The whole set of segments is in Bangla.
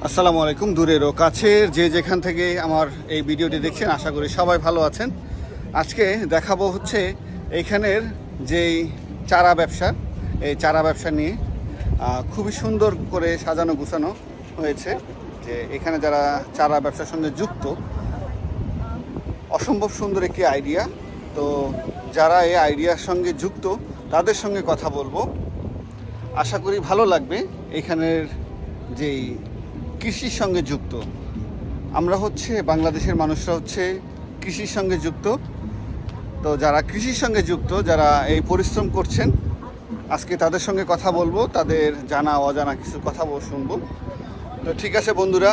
আসসালামু আলাইকুম। দূরের ও কাছের যে যেখান থেকে আমার এই ভিডিওটি দেখছেন, আশা করি সবাই ভালো আছেন। আজকে দেখাবো হচ্ছে এইখানের যেই চারা ব্যবসা, এই চারা ব্যবসা নিয়ে খুবই সুন্দর করে সাজানো গুছানো হয়েছে। যে এখানে যারা চারা ব্যবসার সঙ্গে যুক্ত, অসম্ভব সুন্দর একটি আইডিয়া। তো যারা এই আইডিয়ার সঙ্গে যুক্ত তাদের সঙ্গে কথা বলবো, আশা করি ভালো লাগবে। এখানের যেই কৃষির সঙ্গে যুক্ত, আমরা হচ্ছে বাংলাদেশের মানুষরা হচ্ছে কৃষির সঙ্গে যুক্ত। তো যারা কৃষির সঙ্গে যুক্ত, যারা এই পরিশ্রম করছেন, আজকে তাদের সঙ্গে কথা বলবো, তাদের জানা অজানা কিছু কথা শুনবো। তো ঠিক আছে বন্ধুরা,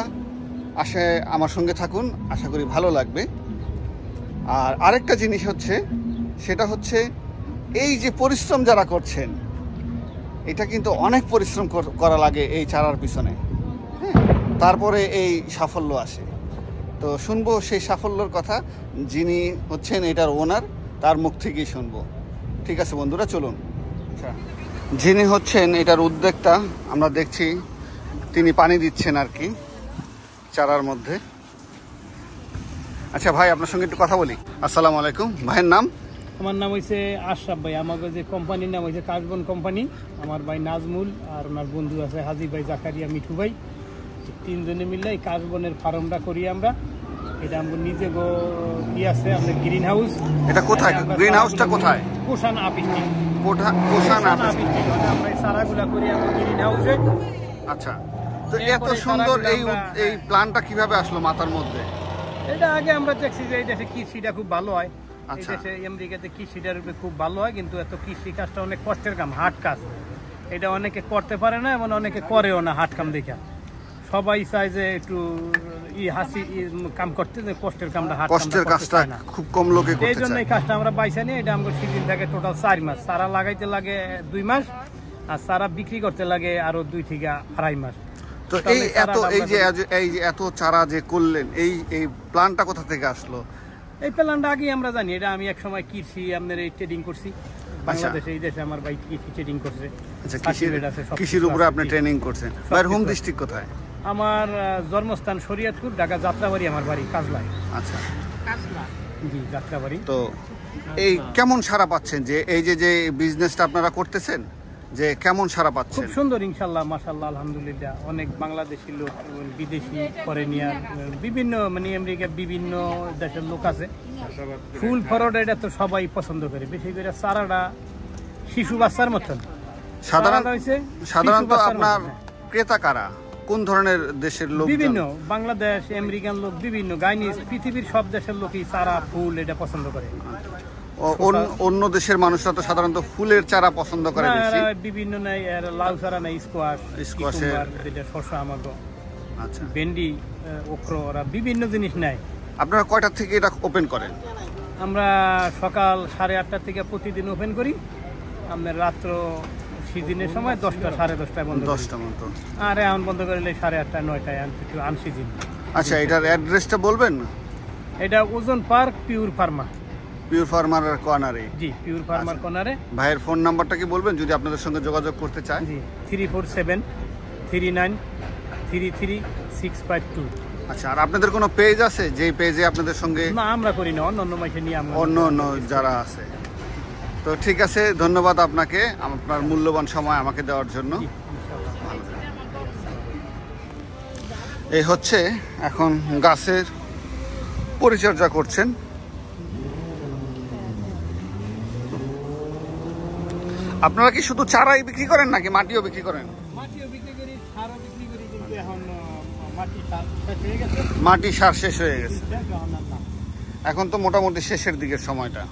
আমার সঙ্গে থাকুন, আশা করি ভালো লাগবে। আর আরেকটা জিনিস হচ্ছে, সেটা হচ্ছে এই যে পরিশ্রম যারা করছেন, এটা কিন্তু অনেক পরিশ্রম করা লাগে এই চারার পিছনে, হ্যাঁ, তারপরে এই সাফল্য আসে। তো শুনবো সেই সাফল্যর কথা, যিনি হচ্ছেন এটার ওনার, তার মুখ থেকেই শুনবো। ঠিক আছে বন্ধুরা, চলুন। আচ্ছা, যিনি হচ্ছেন এটার উদ্যোক্তা, আমরা দেখছি তিনি পানি দিচ্ছেন আর কি চারার মধ্যে। আচ্ছা ভাই, আপনার সঙ্গে একটু কথা বলি। আসসালামু আলাইকুম। ভাইয়ের নাম? আমার নাম হয়েছে আশরাফ ভাই। আমাকে যে কোম্পানির নাম হয়েছে কাশবন কোম্পানি। আমার ভাই নাজমুল আর ওনার বন্ধু আছে হাজি ভাই, জাকারিয়া, মিঠু ভাই, তিনজনে মিলে এই কাশবনের ফার্মটা করি আমরা। এটা আমাদের নিজে আছে, আমাদের গ্রিন হাউস। এটা কোথায়? গ্রিন হাউসটা কোথায়? কোষান আপিস্টি। কোষান আপিস্টি মানে আমরা এই চারাগুলা করি আমাদের গ্রিন হাউসে। আচ্ছা, তো এত সুন্দর এই প্ল্যানটা কিভাবে আসলো মাথার মধ্যে? এটা আগে আমরা দেখছি যে এই দেশে কৃষিটা খুব ভালো হয়। এই দেশে আমেরিকাতে কৃষিটার উপরে খুব ভালো হয়, কিন্তু এত কৃষি কাজটা অনেক কষ্টের কাম, হার্ড কাজ। এটা অনেকে করতে পারে না, এবং অনেকে করেও না হার্ড কাম দেখা। সবাই চায় যে একটু হাসি কাম করতে, যে কষ্টের কামটা, হার্ড কষ্টের কাজটা খুব কম লোকে করতে চায়। এই জন্য এই কাজটা আমরা বাইসা নিই। এটা আমাদের সিজন থাকে টোটাল 4 মাস। চারা লাগাইতে লাগে 2 মাস, আর চারা বিক্রি করতে লাগে আরো 2 থেকে 2.5 মাস। তো এই যে এত চারা যে করলেন, এই প্ল্যানটা কোথা থেকে আসলো? এই প্ল্যানটা আগে আমরা জানি। এটা আমি এক সময় কৃষি আপনার এই ট্রেডিং করছি বাংলাদেশে। এই দেশে আমার ভাই কৃষি ট্রেডিং করছে। আচ্ছা, কৃষির উপরে আপনি ট্রেনিং করছেন। ভাইয়ের হোম ডিস্ট্রিক্ট কোথায়? আমার জন্মস্থান শরীয়তপুর, ঢাকা যাত্রাবাড়ি আমার বাড়ি, কাজলায়। আচ্ছা, জি, যাত্রাবাড়ি। তো এই কেমন সাড়া পাচ্ছেন যে এই যে বিজনেসটা আপনারা করতেছেন, যে কেমন সাড়া পাচ্ছেন? খুব সুন্দর, ইনশাল্লাহ, মাশাআল্লাহ, আলহামদুলিল্লাহ। অনেক বাংলাদেশি লোক, বিদেশি, ফরেনিয়ার, বিভিন্ন মানে আমেরিকার বিভিন্ন দেশের লোক আছে। ফুল ফরওয়ার্ড এটা তো সবাই পছন্দ করে। বেশি করে চারাটা শিশু বাচ্চার মতন। সাধারণত আপনার ক্রেতা কারা? কোন ধরনের দেশের লোক? বিভিন্ন বাংলাদেশ, আমেরিকান লোক, বিভিন্ন গাইনিজ, পৃথিবীর সব দেশের লোকই চারা, ফুল এটা পছন্দ করে। অন্য দেশের মানুষরা তো সাধারণত ফুলের চারা পছন্দ করে বেশি। বিভিন্ন নাই, লাউ চারা নাই, স্কোয়াশের যেটা শসা, আমাগো, আচ্ছা, ভেন্ডি, ওকরা, ওরা বিভিন্ন জিনিস নাই। আপনারা কয়টা থেকে এটা ওপেন করেন? আমরা সকাল 8:30 থেকে প্রতিদিন ওপেন করি। আমাদের রাত্র সিজনের সময় 10টা, 10:30টায় বন্ধ। 10টা মতো। আর এখন বন্ধ করলে 8:30, 9টায় একটু আনসিজন। আচ্ছা, এটার অ্যাড্রেসটা বলবেন? এটা ওজন park, pure farmer. Pure farmer কর্নারে? জি, পিওর ফার্মার কর্নারে। ভাইয়ের ফোন নাম্বারটা কি বলবেন যদি আপনাদের সঙ্গে যোগাযোগ করতে চায়? জি, 34739333652। আচ্ছা, আর আপনাদের কোনো পেজ আছে যে পেজে আপনাদের সঙ্গে? না, আমরা করি না, অন্য মাইসে নিয়ে আমরা, অন্য যারা আছে। তো ঠিক আছে, ধন্যবাদ আপনাকে আপনার মূল্যবান সময় আমাকে দেওয়ার জন্য। এই হচ্ছে এখন গাছের পরিচর্যা করছেন। আপনারা কি শুধু চারাই বিক্রি করেন নাকি মাটিও বিক্রি করেন? মাটিও বিক্রি করি, সারও বিক্রি করি, কিন্তু এখন মাটি সার শেষ হয়ে গেছে। মাটি সার শেষ হয়ে গেছে, এখন তো মোটামুটি শেষের দিকের সময়টা।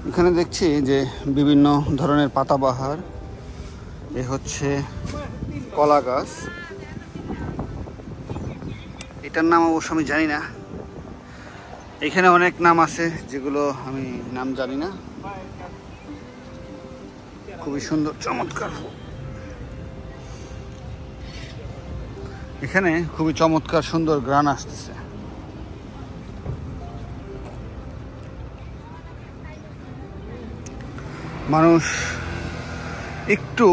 এখানে দেখছি যে বিভিন্ন ধরনের পাতাবাহার। এ হচ্ছে কলা গাছ, এটার নাম অবশ্য আমি জানি না। এখানে অনেক নাম আছে যেগুলো আমি নাম জানি না। খুবই সুন্দর, চমৎকার। এখানে খুবই চমৎকার সুন্দর গ্রান আসতেছে। মানুষ একটু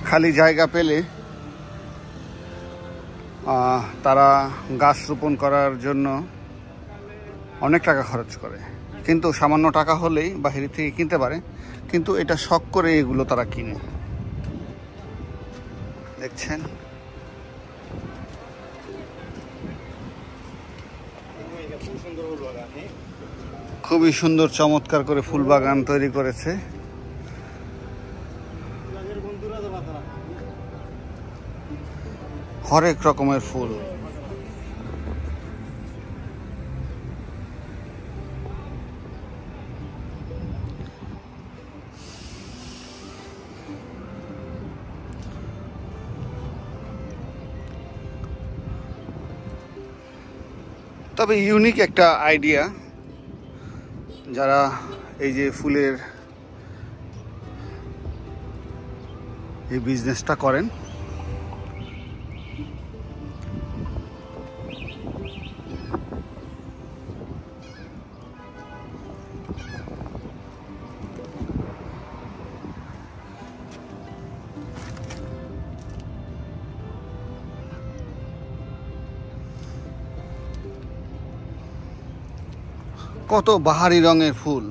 খালি জায়গা পেলে তারা গাছ রোপণ করার জন্য অনেক টাকা খরচ করে, কিন্তু সামান্য টাকা হলেই বাইরে থেকে কিনতে পারে, কিন্তু এটা শখ করে এগুলো তারা কিনে। দেখছেন খুবই সুন্দর চমৎকার করে ফুল বাগান তৈরি করেছে। হরেক রকমের ফুল। তবে ইউনিক একটা আইডিয়া, যারা এই যে ফুলের এই বিজনেসটা করেন, কত বাহারি রঙের ফুল।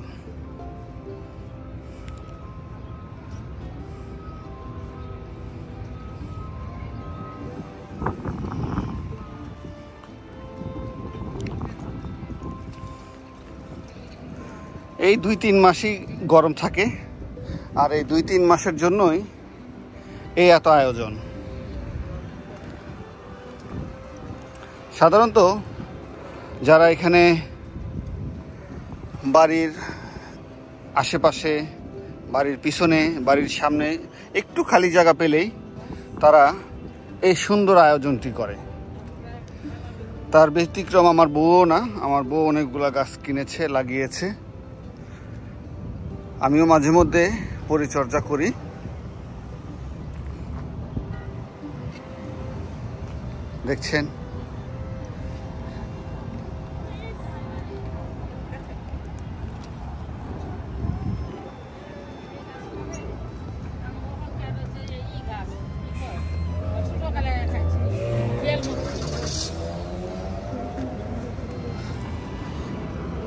এই 2-3 মাসই গরম থাকে, আর এই 2-3 মাসের জন্যই এই এত আয়োজন। সাধারণত যারা এখানে বাড়ির আশেপাশে, বাড়ির পিছনে, বাড়ির সামনে একটু খালি জায়গা পেলেই তারা এই সুন্দর আয়োজনটি করে। তার ব্যতিক্রম আমার বউও না, আমার বউ অনেকগুলা গাছ কিনেছে, লাগিয়েছে। আমিও মাঝে মধ্যে পরিচর্যা করি। দেখছেন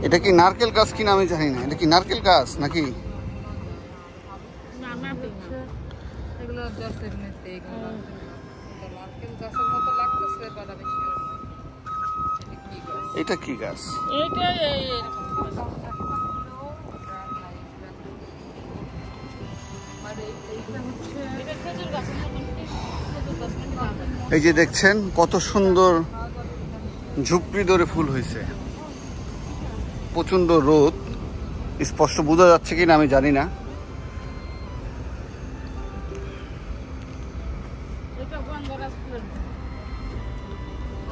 এটা কি নারকেল গাছ কিনা আমি জানি না, এটা কি নারকেল গাছ নাকি? এটা কি গাছ? এই যে দেখছেন কত সুন্দর ঝুপড়ি ধরে ফুল হয়েছে। প্রচন্ড রোদ, স্পষ্ট বোঝা যাচ্ছে কিনা আমি জানি না।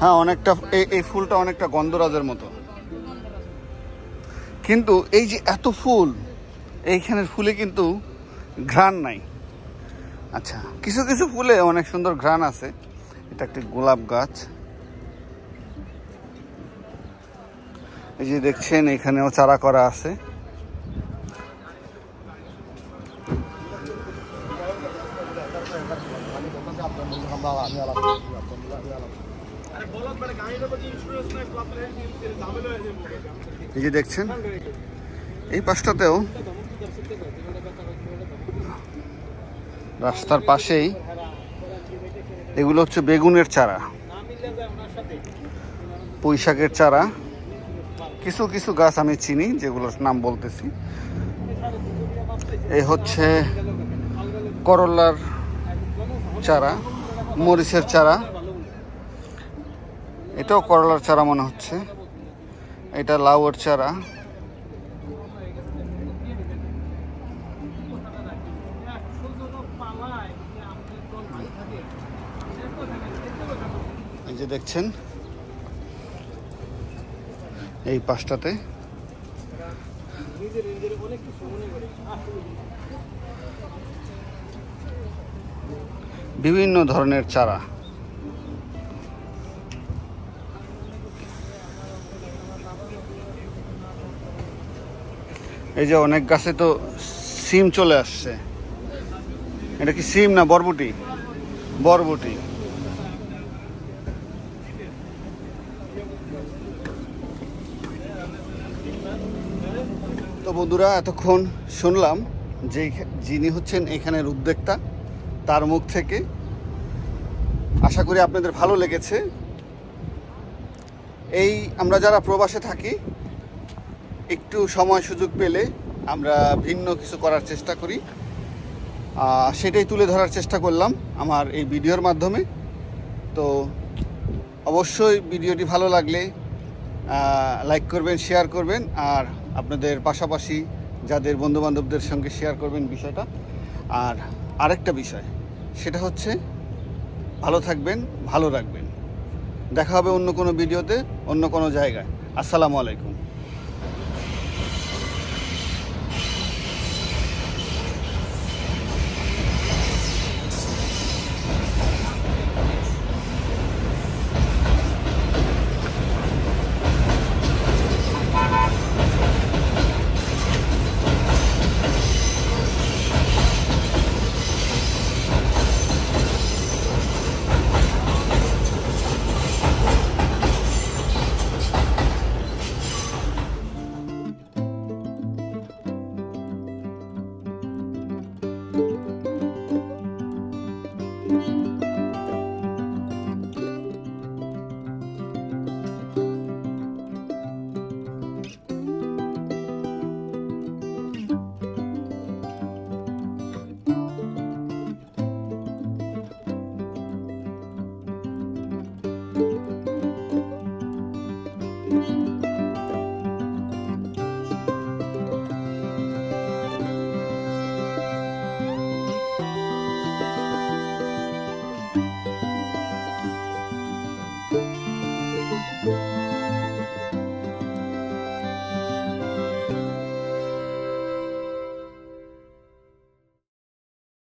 হ্যাঁ, অনেকটা এই ফুলটা অনেকটা গন্ধরাজের মতো, কিন্তু এই যে এত ফুল, এইখানের ফুলে কিন্তু ঘ্রাণ নাই। আচ্ছা, কিছু কিছু ফুলে অনেক সুন্দর ঘ্রাণ আছে। এটা একটি গোলাপ গাছ। এই যে দেখছেন এখানেও চারা করা আছে। এই যে দেখছেন এই পাশটাতেও রাস্তার পাশেই এগুলো হচ্ছে বেগুনের চারা, পুঁই শাকের চারা। কিছু কিছু গাছ আমি চিনি, যেগুলোর নাম বলতেছি। এই হচ্ছে করলার চারা, মরিচের চারা, এটাও করলার চারা মনে হচ্ছে। এটা লাউয়ের চারা। এই যে দেখছেন এই পাশটাতে বিভিন্ন ধরনের চারা। এই যে অনেক গাছে তো সিম চলে আসছে। এটা কি সিম না বরবটি? বরবটি। তো বন্ধুরা, এতক্ষণ শুনলাম যে যিনি হচ্ছেন এখানের উদ্যোক্তা, তার মুখ থেকে। আশা করি আপনাদের ভালো লেগেছে। এই আমরা যারা প্রবাসে থাকি, একটু সময় সুযোগ পেলে আমরা ভিন্ন কিছু করার চেষ্টা করি, সেটাই তুলে ধরার চেষ্টা করলাম আমার এই ভিডিওর মাধ্যমে। তো অবশ্যই ভিডিওটি ভালো লাগলে লাইক করবেন, শেয়ার করবেন, আর আপনাদের পাশাপাশি যাদের বন্ধুবান্ধবদের সঙ্গে শেয়ার করবেন বিষয়টা। আর আরেকটা বিষয়, সেটা হচ্ছে ভালো থাকবেন, ভালো রাখবেন। দেখা হবে অন্য কোনো ভিডিওতে, অন্য কোনো জায়গায়। আসসালামু আলাইকুম।